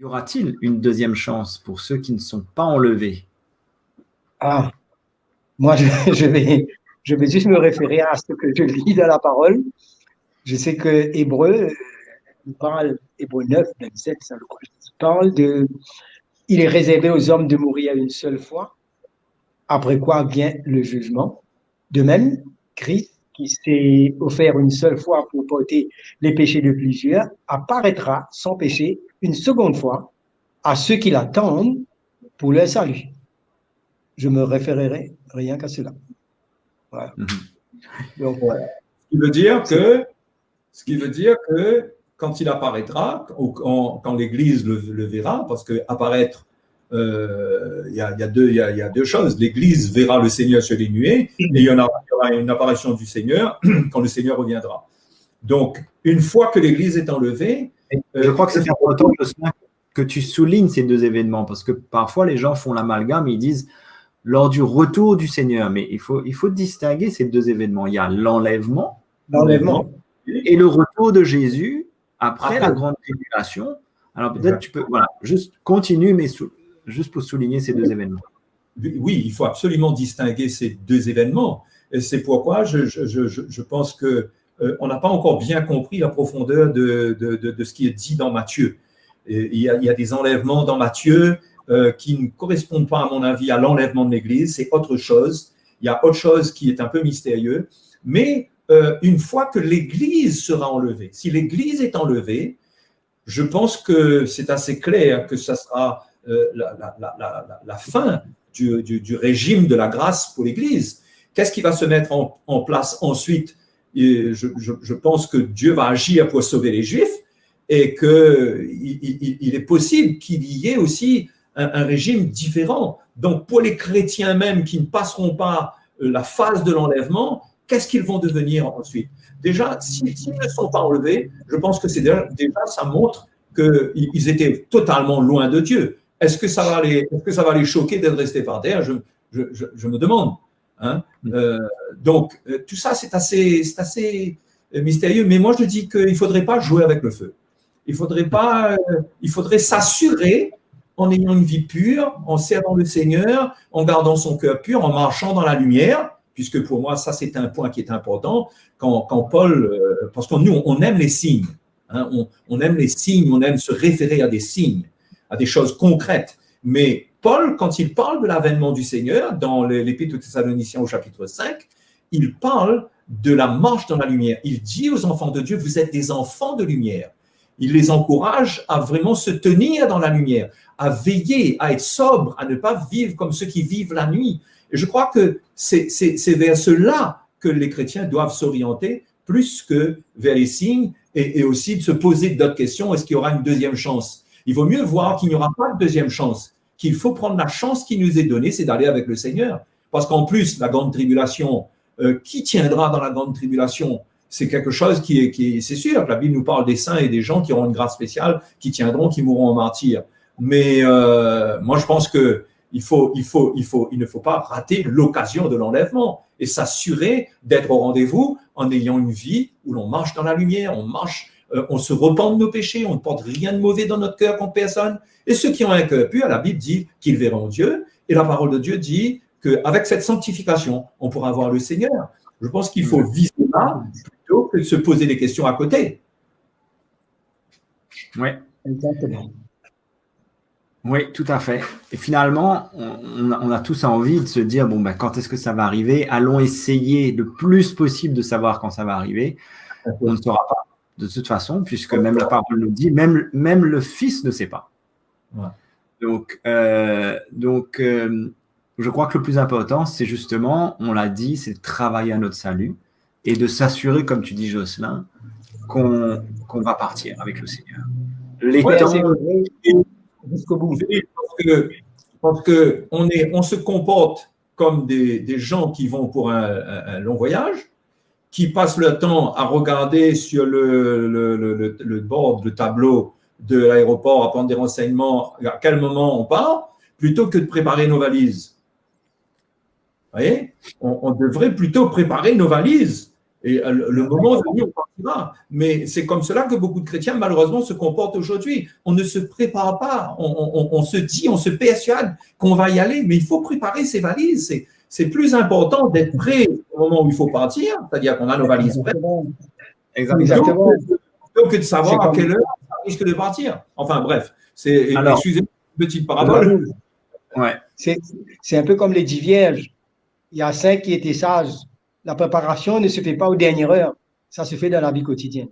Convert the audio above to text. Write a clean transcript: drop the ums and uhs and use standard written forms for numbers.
Y aura-t-il une deuxième chance pour ceux qui ne sont pas enlevés? Ah, moi, je vais juste me référer à ce que je lis dans la parole. Je sais que Hébreu, il parle, Hébreu 9, 27, ça, je crois, il parle de, il est réservé aux hommes de mourir une seule fois, après quoi vient le jugement. De même, Christ, qui s'est offert une seule fois pour porter les péchés de plusieurs, apparaîtra sans péché une seconde fois à ceux qui l'attendent pour leur salut. Je me référerai rien qu'à cela. Voilà. Donc, voilà. Ce qui veut dire C'est- que, ce qui veut dire que quand il apparaîtra, ou quand l'Église le verra, parce que apparaître, il y a deux choses. L'Église verra le Seigneur sur les nuées, et il y aura une apparition du Seigneur quand le Seigneur reviendra. Donc, une fois que l'Église est enlevée, Je crois que c'est important que tu soulignes ces deux événements, parce que parfois les gens font l'amalgame, ils disent lors du retour du Seigneur, mais il faut distinguer ces deux événements. Il y a l'enlèvement L'enlèvement. et le retour de Jésus après Après. la grande tribulation. Alors peut-être tu peux, voilà, juste continue, mais juste pour souligner ces deux événements. Oui, il faut absolument distinguer ces deux événements. Et c'est pourquoi je pense que on n'a pas encore bien compris la profondeur de ce qui est dit dans Matthieu. Et il y a des enlèvements dans Matthieu qui ne correspondent pas, à mon avis, à l'enlèvement de l'Église. C'est autre chose. Il y a autre chose qui est un peu mystérieux. Mais une fois que l'Église sera enlevée, si l'Église est enlevée, je pense que c'est assez clair que ça sera la fin du régime de la grâce pour l'Église. Qu'est-ce qui va se mettre en place ensuite? Et je pense que Dieu va agir pour sauver les Juifs et qu'il est possible qu'il y ait aussi un régime différent. Donc, pour les chrétiens même qui ne passeront pas la phase de l'enlèvement, qu'est-ce qu'ils vont devenir ensuite? Déjà, s'ils ne sont pas enlevés, je pense que déjà ça montre qu'ils étaient totalement loin de Dieu. Est-ce que ça va les choquer d'être restés par terre? Je me demande. Hein? Donc, tout ça, c'est assez mystérieux. Mais moi, je dis qu'il ne faudrait pas jouer avec le feu. Il faudrait s'assurer en ayant une vie pure, en servant le Seigneur, en gardant son cœur pur, en marchant dans la lumière, puisque pour moi, ça, c'est un point qui est important. Quand Paul, parce que nous, on aime les signes. Hein, on aime les signes, on aime se référer à des signes, à des choses concrètes. Mais Paul, quand il parle de l'avènement du Seigneur, dans l'Épître aux Thessaloniciens au chapitre 5, il parle de la marche dans la lumière. Il dit aux enfants de Dieu, vous êtes des enfants de lumière. Il les encourage à vraiment se tenir dans la lumière, à veiller, à être sobre, à ne pas vivre comme ceux qui vivent la nuit. Et je crois que c'est vers cela que les chrétiens doivent s'orienter, plus que vers les signes, et aussi de se poser d'autres questions. Est-ce qu'il y aura une deuxième chance? Il vaut mieux voir qu'il n'y aura pas de deuxième chance, qu'il faut prendre la chance qui nous est donnée, c'est d'aller avec le Seigneur. Parce qu'en plus, la grande tribulation, qui tiendra dans la grande tribulation? C'est quelque chose c'est sûr que la Bible nous parle des saints et des gens qui auront une grâce spéciale, qui tiendront, qui mourront en martyrs. Mais moi, je pense que il ne faut pas rater l'occasion de l'enlèvement et s'assurer d'être au rendez-vous en ayant une vie où l'on marche dans la lumière, on marche, on se repent de nos péchés, on ne porte rien de mauvais dans notre cœur contre personne. Et ceux qui ont un cœur pur, la Bible dit qu'ils verront Dieu, et la parole de Dieu dit qu'avec cette sanctification, on pourra voir le Seigneur. Je pense qu'il faut viser là plutôt que de se poser des questions à côté. Oui. Exactement. Oui, tout à fait. Et finalement, on a tous envie de se dire, bon, ben, quand est-ce que ça va arriver? Allons essayer le plus possible de savoir quand ça va arriver. On ne saura pas de toute façon, puisque même la parole nous dit, même le Fils ne sait pas. Ouais. Donc, je crois que le plus important, c'est justement, on l'a dit, c'est de travailler à notre salut et de s'assurer, comme tu dis, Jocelyn, qu'on va partir avec le Seigneur. Les temps... Jusqu'au bout. Parce que on se comporte comme des gens qui vont pour un long voyage, qui passent leur temps à regarder sur le bord, le tableau de l'aéroport, à prendre des renseignements, à quel moment on part, plutôt que de préparer nos valises. Vous voyez, on devrait plutôt préparer nos valises Et le moment venu, on partira. Mais c'est comme cela que beaucoup de chrétiens, malheureusement, se comportent aujourd'hui. On ne se prépare pas. On se dit, on se persuade qu'on va y aller, mais il faut préparer ses valises. C'est plus important d'être prêt au moment où il faut partir, c'est-à-dire qu'on a nos valises prêtes. Exactement. Plutôt que de savoir à quelle heure ça risque de partir. Enfin, bref. Excusez-moi, petite parabole. Ouais. C'est un peu comme les 10 vierges. Il y a 5 qui étaient sages. La préparation ne se fait pas aux dernières heures. Ça se fait dans la vie quotidienne.